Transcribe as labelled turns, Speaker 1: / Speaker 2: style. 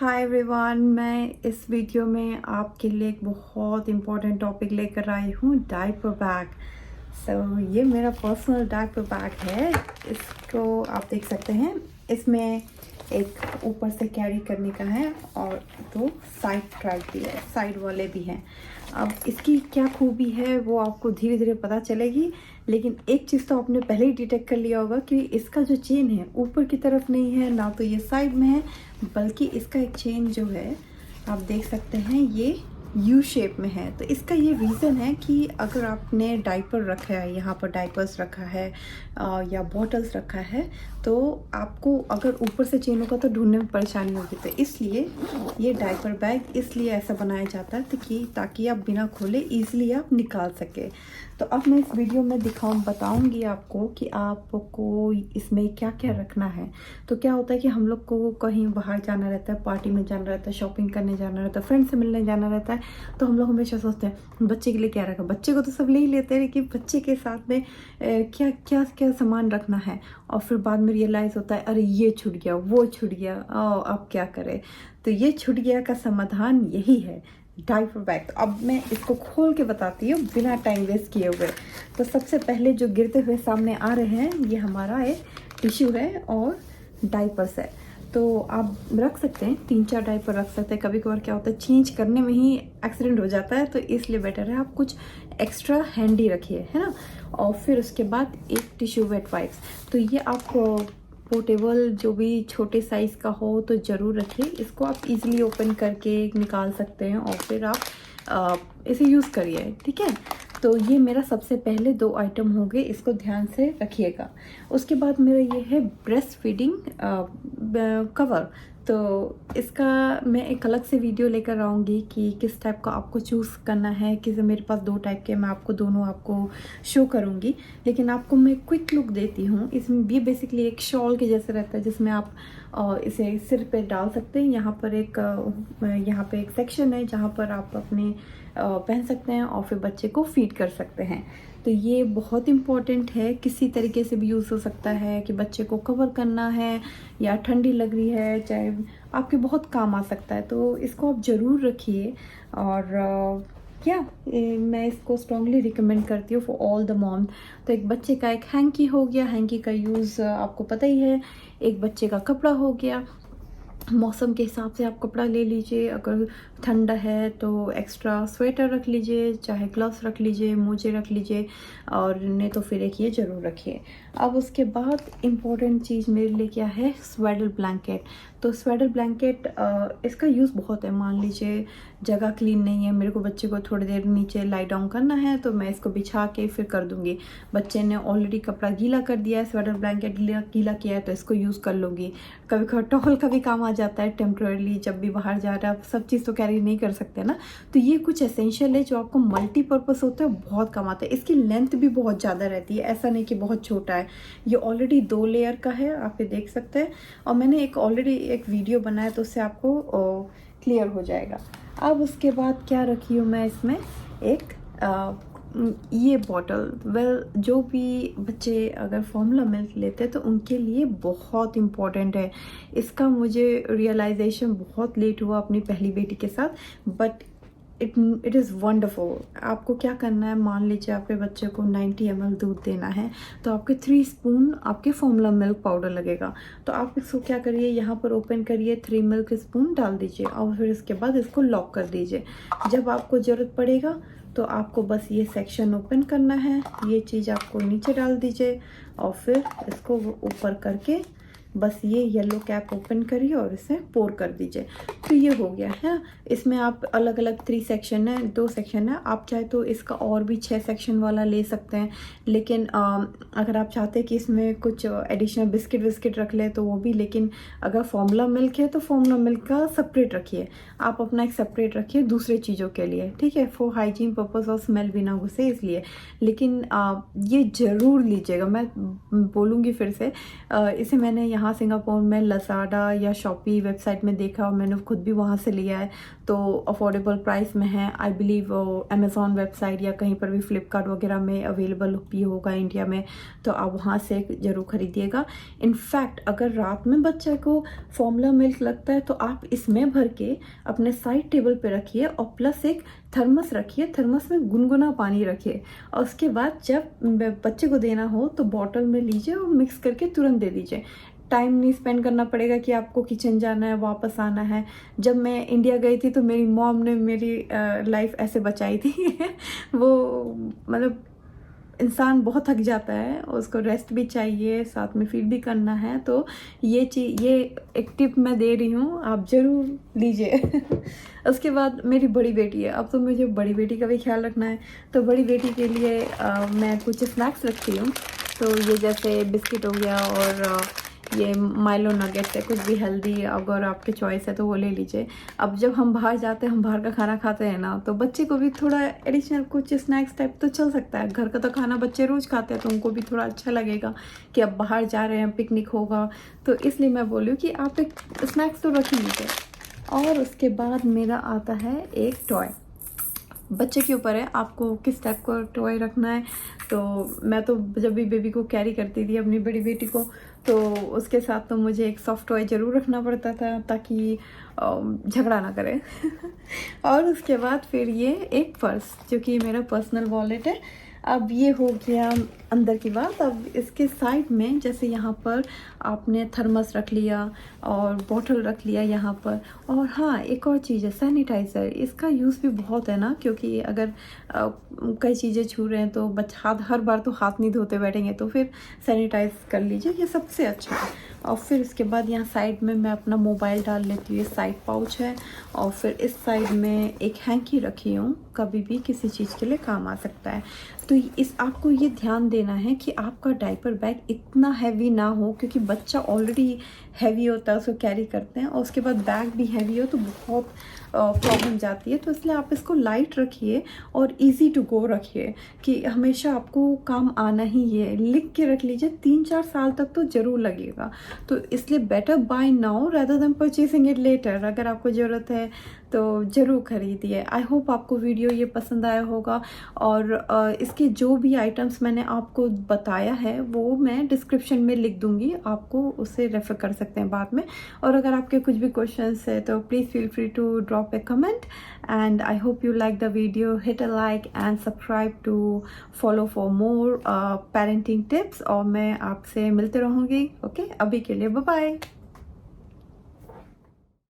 Speaker 1: Hi everyone, मैं इस video में आपके लिए एक बहुत इम्पोर्टेंट टॉपिक लेकर आई हूँ, डायपर बैग। ये मेरा पर्सनल डायपर बैग है। इसको आप देख सकते हैं। इसमें एक ऊपर से कैरी करने का है और दो साइड ट्रैक भी है, साइड वाले भी हैं। अब इसकी क्या खूबी है वो आपको धीरे धीरे पता चलेगी, लेकिन एक चीज़ तो आपने पहले ही डिटेक्ट कर लिया होगा कि इसका जो चेन है ऊपर की तरफ नहीं है, ना तो ये साइड में है, बल्कि इसका एक चेन जो है आप देख सकते हैं ये यू शेप में है। तो इसका ये रीज़न है कि अगर आपने डाइपर रखा है, यहाँ पर डाइपर्स रखा है या बॉटल्स रखा है, तो आपको अगर ऊपर से चेन होगा तो ढूंढने में परेशानी होगी। तो इसलिए ये डाइपर बैग इसलिए ऐसा बनाया जाता है ताकि आप बिना खोले ईजिली आप निकाल सके। तो अब मैं इस वीडियो में बताऊंगी आपको कि आपको इसमें क्या क्या रखना है। तो क्या होता है कि हम लोग को कहीं बाहर जाना रहता है, पार्टी में जाना रहता है, शॉपिंग करने जाना रहता है, फ्रेंड से मिलने जाना रहता है, तो हम लोग हमेशा सोचते हैं बच्चे के लिए क्या रखा। बच्चे को तो सब ले ही लेते हैं, लेकिन बच्चे के साथ में क्या क्या क्या सामान रखना है, और फिर बाद में रियलाइज़ होता है अरे ये छूट गया, वो छूट गया, अब क्या करें। तो ये छूट गया का समाधान यही है, डाइपर बैग। तो अब मैं इसको खोल के बताती हूँ बिना टाइम वेस्ट किए हुए। तो सबसे पहले जो गिरते हुए सामने आ रहे हैं ये हमारा एक टिश्यू है और डाइपर्स है। तो आप रख सकते हैं 3-4 डाइपर रख सकते हैं। कभी कभार क्या होता है चेंज करने में ही एक्सीडेंट हो जाता है, तो इसलिए बेटर है आप कुछ एक्स्ट्रा हैंडी रखिए, है ना। और फिर उसके बाद एक टिश्यू वेट वाइप्स। तो ये आप पोर्टेबल जो भी छोटे साइज़ का हो तो ज़रूर रखिए। इसको आप इजीली ओपन करके निकाल सकते हैं और फिर आप इसे यूज़ करिए, ठीक है। तो ये मेरा सबसे पहले 2 आइटम हो गए, इसको ध्यान से रखिएगा। उसके बाद मेरा ये है ब्रेस्ट फीडिंग कवर। तो इसका मैं एक अलग से वीडियो लेकर आऊँगी कि किस टाइप का आपको चूज़ करना है। मेरे पास 2 टाइप के, मैं आपको दोनों शो करूँगी, लेकिन आपको मैं क्विक लुक देती हूँ। इसमें भी बेसिकली एक शॉल के जैसे रहता है, जिसमें आप इसे सिर पे डाल सकते हैं। यहाँ पे एक सेक्शन है जहाँ पर आप अपने पहन सकते हैं और फिर बच्चे को फीड कर सकते हैं। तो ये बहुत इम्पॉर्टेंट है, किसी तरीके से भी यूज़ हो सकता है कि बच्चे को कवर करना है या ठंडी लग रही है, चाहे आपके बहुत काम आ सकता है। तो इसको आप ज़रूर रखिए। और मैं इसको स्ट्रॉन्गली रिकमेंड करती हूँ फॉर ऑल द मॉम। तो एक बच्चे का एक हैंकी हो गया, हैंकी का यूज़ आपको पता ही है। एक बच्चे का कपड़ा हो गया, मौसम के हिसाब से आप कपड़ा ले लीजिए। अगर ठंडा है तो एक्स्ट्रा स्वेटर रख लीजिए, चाहे ग्लव्स रख लीजिए, मोजे रख लीजिए, और नहीं तो फिर एक ये ज़रूर रखिए। अब उसके बाद इम्पॉर्टेंट चीज़ मेरे लिए क्या है, स्वेडल ब्लैंकेट। तो स्वेडल ब्लैंकेट इसका यूज़ बहुत है। मान लीजिए जगह क्लीन नहीं है, मेरे को बच्चे को थोड़ी देर नीचे लाई डाउन करना है, तो मैं इसको बिछा के फिर कर दूँगी। बच्चे ने ऑलरेडी कपड़ा गीला कर दिया है, स्वेडल ब्लैंकेट गीला किया है, तो इसको यूज़ कर लूँगी। कभी कभी टॉवल का भी काम आ जाता है टेम्प्रेरली, जब भी बाहर जा रहा है। सब चीज़ तो कैरी नहीं कर सकते ना, तो ये कुछ एसेंशियल है जो आपको मल्टीपर्पज़ होता है, बहुत काम आता है। इसकी लेंथ भी बहुत ज़्यादा रहती है, ऐसा नहीं कि बहुत छोटा है। ये ऑलरेडी 2 लेयर का है, आप ये देख सकते हैं। और मैंने ऑलरेडी एक वीडियो बनाया, तो उससे आपको क्लियर हो जाएगा। अब उसके बाद क्या रखी हूँ मैं इसमें, एक ये बॉटल। जो भी बच्चे अगर फॉर्मूला मिल्क लेते हैं तो उनके लिए बहुत इम्पॉर्टेंट है। इसका मुझे रियलाइजेशन बहुत लेट हुआ अपनी पहली बेटी के साथ, बट इट इज़ वंडरफुल। आपको क्या करना है, मान लीजिए आपके बच्चे को 90 ml दूध देना है, तो आपके 3 स्पून आपके फॉर्मूला मिल्क पाउडर लगेगा। तो आप इसको क्या करिए, यहाँ पर ओपन करिए, 3 मिल्क स्पून डाल दीजिए और फिर इसके बाद इसको लॉक कर दीजिए। जब आपको ज़रूरत पड़ेगा तो आपको बस ये सेक्शन ओपन करना है, ये चीज़ आपको नीचे डाल दीजिए और फिर इसको ऊपर करके बस ये येलो कैप ओपन करिए और इसे पोर कर दीजिए। तो ये हो गया है। इसमें आप अलग अलग 2 सेक्शन है। आप चाहे तो इसका और भी 6 सेक्शन वाला ले सकते हैं, लेकिन अगर आप चाहते हैं कि इसमें कुछ एडिशनल बिस्किट रख ले तो वो भी। लेकिन अगर फॉर्मूला मिल्क है तो फॉर्मूला मिल्क का सेपरेट रखिए, आप अपना एक सेपरेट रखिए दूसरे चीज़ों के लिए, ठीक है, फॉर हाइजीन पर्पज़ और स्मेल भी ना घुसे इसलिए। लेकिन ये ज़रूर लीजिएगा, मैं बोलूँगी फिर से। इसे मैंने यहाँ सिंगापुर में लसाडा या शॉपी वेबसाइट में देखा और मैंने खुद भी वहाँ से लिया है, तो अफोर्डेबल प्राइस में है। आई बिलीव अमेज़ॉन वेबसाइट या कहीं पर भी फ्लिपकार्ट वगैरह में अवेलेबल भी होगा इंडिया में, तो आप वहाँ से ज़रूर खरीदिएगा। इनफैक्ट अगर रात में बच्चे को फॉर्मूला मिल्क लगता है तो आप इसमें भर के अपने साइड टेबल पे रखिए और प्लस एक थर्मस रखिए, थर्मस में गुनगुना पानी रखिए और उसके बाद जब बच्चे को देना हो तो बॉटल में लीजिए और मिक्स करके तुरंत दे दीजिए। टाइम नहीं स्पेंड करना पड़ेगा कि आपको किचन जाना है, वापस आना है। जब मैं इंडिया गई थी तो मेरी मॉम ने मेरी लाइफ ऐसे बचाई थी वो मतलब इंसान बहुत थक जाता है, उसको रेस्ट भी चाहिए, साथ में फीड भी करना है, तो ये एक टिप मैं दे रही हूँ, आप ज़रूर लीजिए। उसके बाद मेरी बड़ी बेटी है, अब तो मुझे बड़ी बेटी का भी ख्याल रखना है, तो बड़ी बेटी के लिए मैं कुछ स्नैक्स रखती हूँ। तो ये जैसे बिस्किट हो गया और ये माइलो नगेट्स है, कुछ भी हेल्दी अगर आपके चॉइस है तो वो ले लीजिए। अब जब हम बाहर जाते हैं, हम बाहर का खाना खाते हैं ना, तो बच्चे को भी थोड़ा एडिशनल कुछ स्नैक्स टाइप तो चल सकता है। घर का तो खाना बच्चे रोज़ खाते हैं तो उनको भी थोड़ा अच्छा लगेगा कि अब बाहर जा रहे हैं, पिकनिक होगा, तो इसलिए मैं बोलूँ कि आप एक स्नैक्स तो रख लीजिए। और उसके बाद मेरा आता है एक टॉय। बच्चे के ऊपर है आपको किस टाइप का टॉय रखना है। तो मैं तो जब भी बेबी को कैरी करती थी अपनी बड़ी बेटी को, तो उसके साथ तो मुझे एक सॉफ्ट टॉय ज़रूर रखना पड़ता था ताकि झगड़ा ना करे। और उसके बाद फिर ये एक पर्स, जो कि मेरा पर्सनल वॉलेट है। अब ये हो गया अंदर की बात। अब इसके साइड में जैसे यहाँ पर आपने थर्मस रख लिया और बॉटल रख लिया यहाँ पर। और हाँ, एक और चीज़ है सैनिटाइज़र। इसका यूज़ भी बहुत है ना, क्योंकि अगर कई चीज़ें छू रहे हैं तो हाथ हर बार तो हाथ नहीं धोते बैठेंगे, तो फिर सैनिटाइज कर लीजिए, ये सबसे अच्छा है। और फिर उसके बाद यहाँ साइड में मैं अपना मोबाइल डाल लेती हूँ, ये साइड पाउच है। और फिर इस साइड में एक हैंकी रखी हूँ, कभी भी किसी चीज़ के लिए काम आ सकता है। तो इस आपको ये ध्यान देना है कि आपका डायपर बैग इतना हैवी ना हो, क्योंकि बच्चा ऑलरेडी हैवी होता है, उसको कैरी करते हैं, और उसके बाद बैग भी हैवी हो तो बहुत प्रॉब्लम जाती है। तो इसलिए आप इसको लाइट रखिए और इजी टू गो रखिए कि हमेशा आपको काम आना ही है। लिख के रख लीजिए, 3-4 साल तक तो ज़रूर लगेगा। तो इसलिए better buy now rather than purchasing it later. अगर आपको ज़रूरत है तो ज़रूर खरीदिए। आई होप आपको वीडियो ये पसंद आया होगा। और इसके जो भी आइटम्स मैंने आपको बताया है वो मैं डिस्क्रिप्शन में लिख दूँगी, आपको उससे रेफ़र कर सकते हैं बाद में। और अगर आपके कुछ भी क्वेश्चंस है तो please feel free to drop a comment. And I hope you like the video. Hit a like and subscribe to follow for more parenting tips. और मैं आपसे मिलते रहूँगी। ओके, अभी के लिए बाय बाय।